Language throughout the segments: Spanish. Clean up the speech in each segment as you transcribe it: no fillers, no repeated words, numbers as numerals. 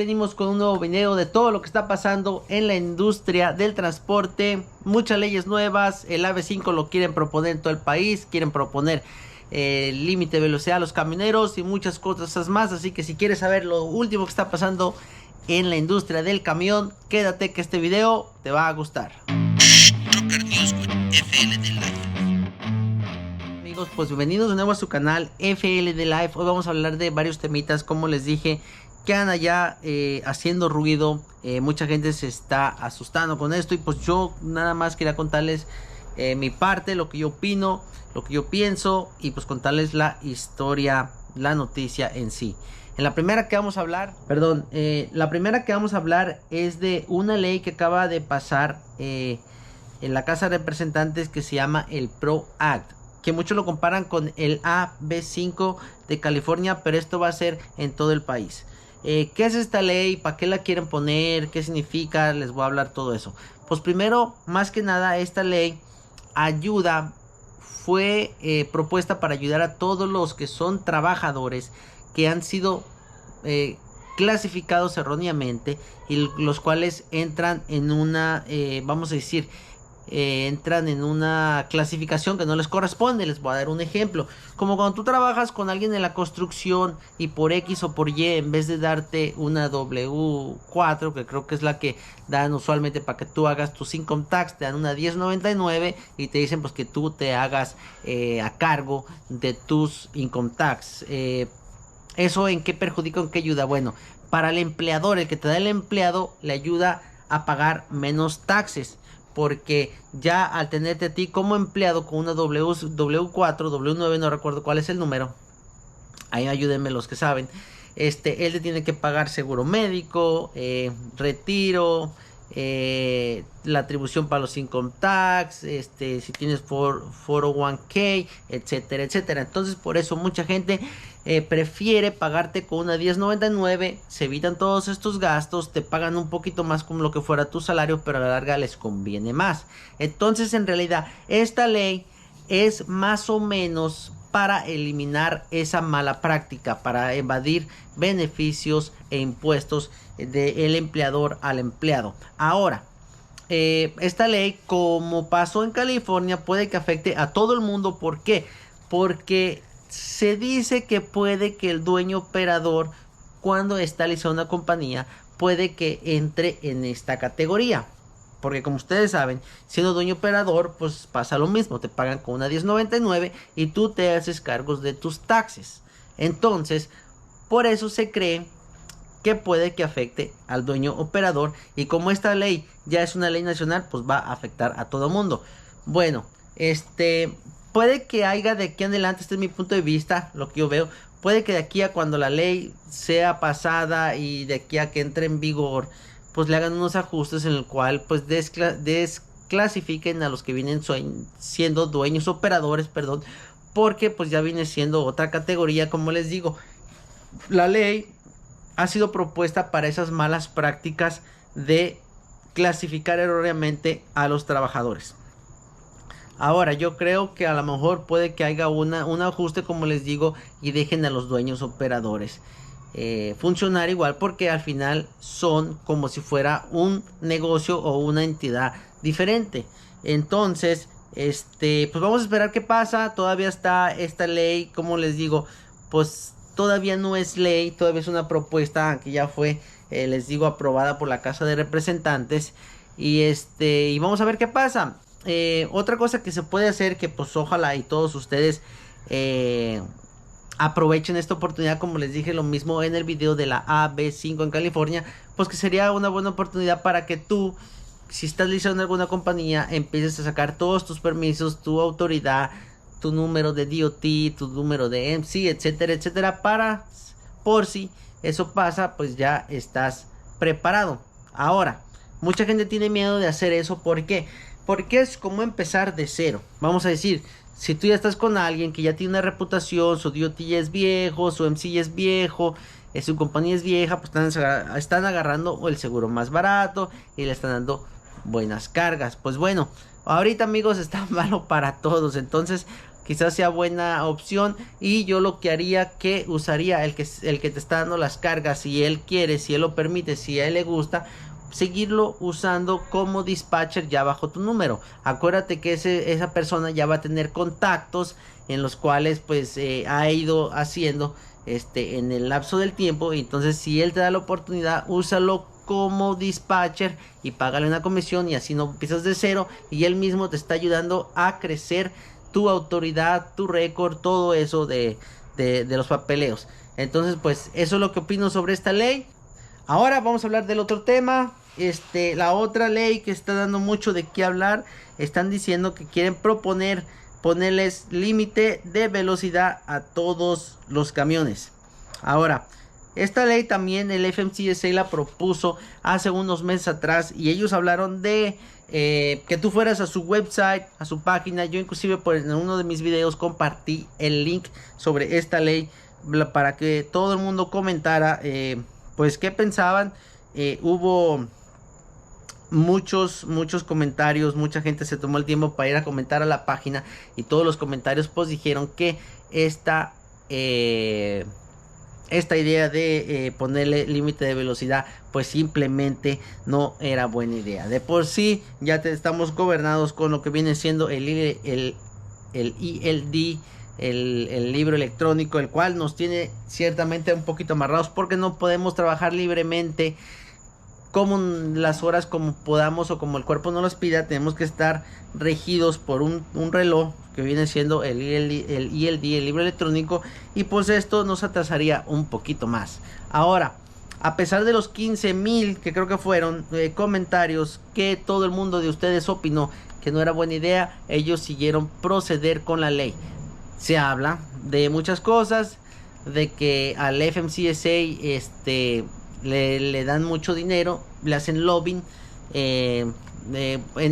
Venimos con un nuevo video de todo lo que está pasando en la industria del transporte. Muchas leyes nuevas, el AB5 lo quieren proponer en todo el país, quieren proponer el límite de velocidad a los camioneros y muchas cosas más. Así que si quieres saber lo último que está pasando en la industria del camión, quédate que este video te va a gustar. Trucker News con FLD Live. Amigos, pues bienvenidos de nuevo a su canal FLD Live. Hoy vamos a hablar de varios temitas, como les dije, que andan allá haciendo ruido. Mucha gente se está asustando con esto y pues yo nada más quería contarles mi parte, lo que yo opino, lo que yo pienso y pues contarles la historia, la noticia en sí. En la primera que vamos a hablar, la primera que vamos a hablar es de una ley que acaba de pasar en la Casa de Representantes, que se llama el PRO Act, que muchos lo comparan con el AB5 de California, pero esto va a ser en todo el país. ¿Qué es esta ley? ¿Para qué la quieren poner? ¿Qué significa? Les voy a hablar todo eso. Pues primero, más que nada, esta ley fue propuesta para ayudar a todos los que son trabajadores que han sido clasificados erróneamente y los cuales entran en una, vamos a decir, entran en una clasificación que no les corresponde. Les voy a dar un ejemplo. Como cuando tú trabajas con alguien en la construcción y por X o por Y, en vez de darte una W4, que creo que es la que dan usualmente para que tú hagas tus income tax, te dan una 1099 y te dicen pues que tú te hagas a cargo de tus income tax. ¿Eso en qué perjudica, en qué ayuda? Bueno, para el empleador, el que te da el empleado, le ayuda a pagar menos taxes, porque ya al tenerte a ti como empleado con una W4, W9, no recuerdo cuál es el número, ahí ayúdenme los que saben, él te tiene que pagar seguro médico, retiro, la atribución para los income tax, si tienes 401k, etcétera, etcétera. Entonces por eso mucha gente prefiere pagarte con una 1099, se evitan todos estos gastos, te pagan un poquito más como lo que fuera tu salario, pero a la larga les conviene más. Entonces en realidad esta ley es más o menos para eliminar esa mala práctica, para evadir beneficios e impuestos del empleador al empleado. Ahora, esta ley, como pasó en California, puede que afecte a todo el mundo. ¿Por qué? Porque se dice que puede que el dueño operador, cuando está listado una compañía, puede que entre en esta categoría. Porque como ustedes saben, siendo dueño operador, pues pasa lo mismo. Te pagan con una 1099 y tú te haces cargos de tus taxes. Entonces, por eso se cree que puede que afecte al dueño operador. Y como esta ley ya es una ley nacional, pues va a afectar a todo mundo. Bueno, puede que haya de aquí en adelante, este es mi punto de vista, lo que yo veo. Puede que de aquí a cuando la ley sea pasada y de aquí a que entre en vigor, pues le hagan unos ajustes en el cual pues desclasifiquen a los que vienen siendo dueños operadores, porque pues ya viene siendo otra categoría. Como les digo, la ley ha sido propuesta para esas malas prácticas de clasificar erróneamente a los trabajadores. Ahora yo creo que a lo mejor puede que haya un ajuste, como les digo, y dejen a los dueños operadores funcionar igual, porque al final son como si fuera un negocio o una entidad diferente. Entonces pues vamos a esperar qué pasa. Todavía está esta ley, como les digo, pues todavía no es ley, todavía es una propuesta que ya fue les digo, aprobada por la Casa de Representantes. Y vamos a ver qué pasa. Otra cosa que se puede hacer, que pues ojalá y todos ustedes aprovechen esta oportunidad, como les dije lo mismo en el video de la AB5 en California, pues que sería una buena oportunidad para que tú, si estás listado en alguna compañía, empieces a sacar todos tus permisos, tu autoridad, tu número de DOT, tu número de MC, etcétera, etcétera, por si eso pasa, pues ya estás preparado. Ahora, mucha gente tiene miedo de hacer eso. ¿Por qué? Porque es como empezar de cero. Vamos a decir, si tú ya estás con alguien que ya tiene una reputación, su DOT ya es viejo, su MC ya es viejo, su compañía es vieja, pues están agarrando el seguro más barato y le están dando buenas cargas. Pues bueno, ahorita amigos está malo para todos. Entonces quizás sea buena opción. Y yo lo que haría, que usaría el que te está dando las cargas, si él quiere, si él lo permite, si a él le gusta, seguirlo usando como dispatcher ya bajo tu número. Acuérdate que esa persona ya va a tener contactos en los cuales pues ha ido haciendo en el lapso del tiempo. Y entonces si él te da la oportunidad, úsalo como dispatcher y págale una comisión, y así no empiezas de cero, y él mismo te está ayudando a crecer tu autoridad, tu récord, todo eso de los papeleos. Entonces pues eso es lo que opino sobre esta ley. Ahora vamos a hablar del otro tema. La otra ley que está dando mucho de qué hablar. Están diciendo que quieren ponerles límite de velocidad a todos los camiones. Ahora, esta ley también el FMCSA la propuso hace unos meses atrás, y ellos hablaron de que tú fueras a su website, a su página. Yo inclusive en uno de mis videos compartí el link sobre esta ley para que todo el mundo comentara pues qué pensaban. Hubo muchos comentarios, mucha gente se tomó el tiempo para ir a comentar a la página, y todos los comentarios pues dijeron que esta idea de ponerle límite de velocidad pues simplemente no era buena idea. De por sí ya estamos gobernados con lo que viene siendo el ELD, el libro electrónico, el cual nos tiene ciertamente un poquito amarrados, porque no podemos trabajar libremente como las horas como podamos o como el cuerpo nos los pida. Tenemos que estar regidos por un reloj que viene siendo el ELD, el libro electrónico, y pues esto nos atrasaría un poquito más. Ahora, a pesar de los 15,000 que creo que fueron comentarios que todo el mundo de ustedes opinó que no era buena idea, ellos siguieron proceder con la ley. Se habla de muchas cosas, de que al FMCSA le dan mucho dinero, le hacen lobbying. En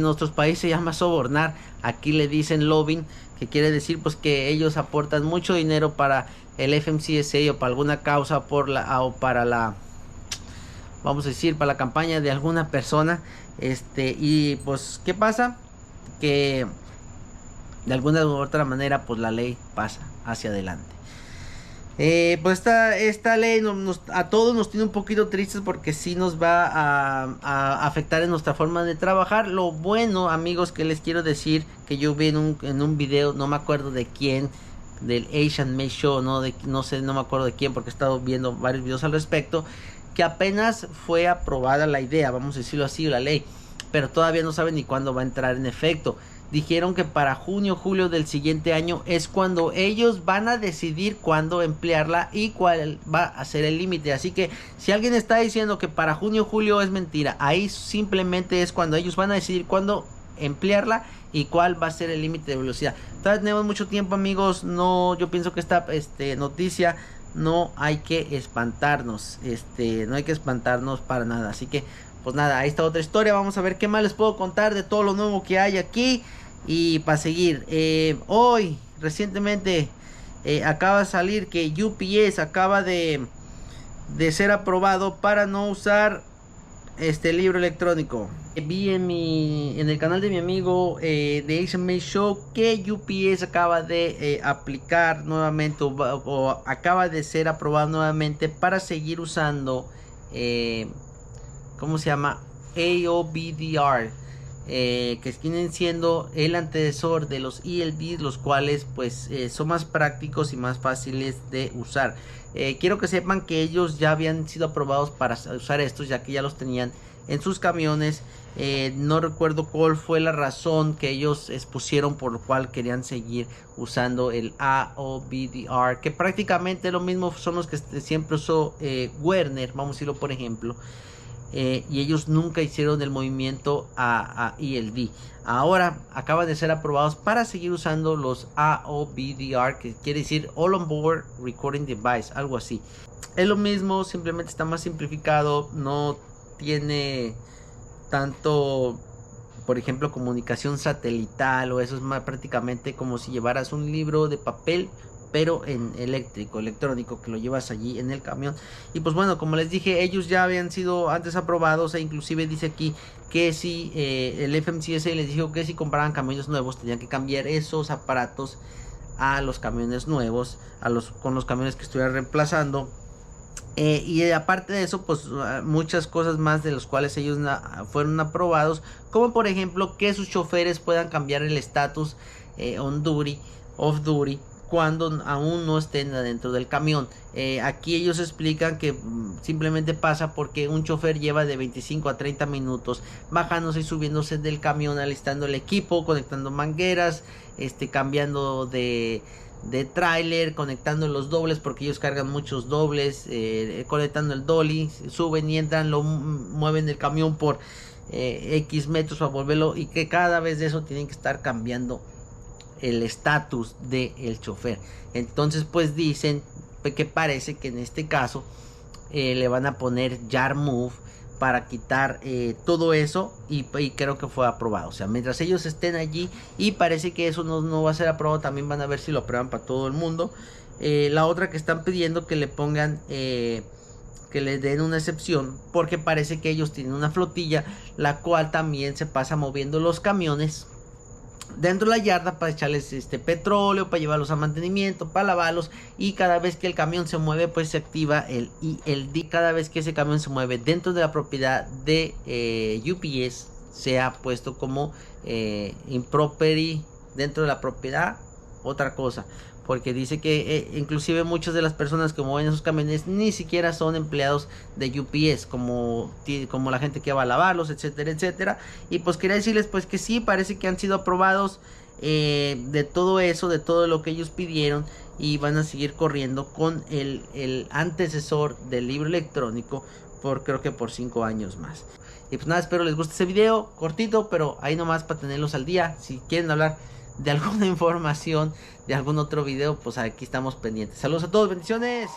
nuestros países se llama sobornar, aquí le dicen lobbying, que quiere decir pues que ellos aportan mucho dinero para el FMCSA o para alguna causa, vamos a decir, para la campaña de alguna persona. Y pues ¿qué pasa? Que de alguna u otra manera pues la ley pasa hacia adelante. Pues esta ley a todos nos tiene un poquito tristes, porque sí nos va a afectar en nuestra forma de trabajar. Lo bueno, amigos, que les quiero decir, que yo vi en un video, no me acuerdo de quién, del Asian May Show, no me acuerdo de quién, porque he estado viendo varios videos al respecto, que apenas fue aprobada la idea, vamos a decirlo así, la ley, pero todavía no saben ni cuándo va a entrar en efecto. Dijeron que para junio, julio del siguiente año es cuando ellos van a decidir cuándo emplearla y cuál va a ser el límite. Así que si alguien está diciendo que para junio, julio, es mentira. Ahí simplemente es cuando ellos van a decidir cuándo emplearla y cuál va a ser el límite de velocidad. Todavía tenemos mucho tiempo, amigos. Yo pienso que esta noticia no hay que espantarnos. No hay que espantarnos para nada. Así que pues nada, ahí está otra historia. Vamos a ver qué más les puedo contar de todo lo nuevo que hay aquí. Y para seguir, hoy recientemente acaba de salir que UPS acaba de ser aprobado para no usar este libro electrónico. Vi en el canal de mi amigo de Asian May Show que UPS acaba de aplicar nuevamente o acaba de ser aprobado nuevamente para seguir usando ¿cómo se llama? AOBDR, que vienen siendo el antecesor de los ELD, los cuales pues son más prácticos y más fáciles de usar. Quiero que sepan que ellos ya habían sido aprobados para usar estos, ya que ya los tenían en sus camiones. No recuerdo cuál fue la razón que ellos expusieron por lo cual querían seguir usando el AOBDR, que prácticamente lo mismo son los que siempre usó Werner, vamos a decirlo, por ejemplo. Y ellos nunca hicieron el movimiento a ELD. Ahora acaban de ser aprobados para seguir usando los AOBDR, que quiere decir All On Board Recording Device, algo así. Es lo mismo, simplemente está más simplificado, no tiene tanto, por ejemplo, comunicación satelital o eso. Es más prácticamente como si llevaras un libro de papel, pero en electrónico, que lo llevas allí en el camión. Y pues bueno, como les dije, ellos ya habían sido antes aprobados, e inclusive dice aquí que si el FMCSA les dijo que si compraban camiones nuevos tenían que cambiar esos aparatos a los camiones nuevos, con los camiones que estuvieran reemplazando. Y aparte de eso, pues muchas cosas más de los cuales ellos fueron aprobados, como por ejemplo que sus choferes puedan cambiar el estatus on duty, off duty, cuando aún no estén adentro del camión. Aquí ellos explican que simplemente pasa porque un chofer lleva de 25 a 30 minutos bajándose y subiéndose del camión, alistando el equipo, conectando mangueras, cambiando de tráiler, conectando los dobles porque ellos cargan muchos dobles, conectando el dolly, suben y entran, lo mueven el camión por X metros para volverlo, y que cada vez de eso tienen que estar cambiando el estatus del chofer. Entonces pues dicen que parece que en este caso le van a poner Yard Move para quitar todo eso, y creo que fue aprobado. O sea, mientras ellos estén allí, y parece que eso no va a ser aprobado, también van a ver si lo aprueban para todo el mundo. La otra que están pidiendo que le pongan, que le den una excepción, porque parece que ellos tienen una flotilla la cual también se pasa moviendo los camiones dentro de la yarda para echarles petróleo, para llevarlos a mantenimiento, para lavarlos, y cada vez que el camión se mueve pues se activa el ELD. Cada vez que ese camión se mueve dentro de la propiedad de UPS, se ha puesto como improperty dentro de la propiedad, otra cosa, porque dice que inclusive muchas de las personas que mueven esos camiones ni siquiera son empleados de UPS, como la gente que va a lavarlos, etcétera, etcétera. Y pues quería decirles pues que sí, parece que han sido aprobados de todo eso, de todo lo que ellos pidieron, y van a seguir corriendo con el antecesor del libro electrónico creo que por 5 años más. Y pues nada, espero les guste ese video, cortito, pero ahí nomás para tenerlos al día. Si quieren hablar de alguna información, de algún otro video, pues aquí estamos pendientes. Saludos a todos, bendiciones.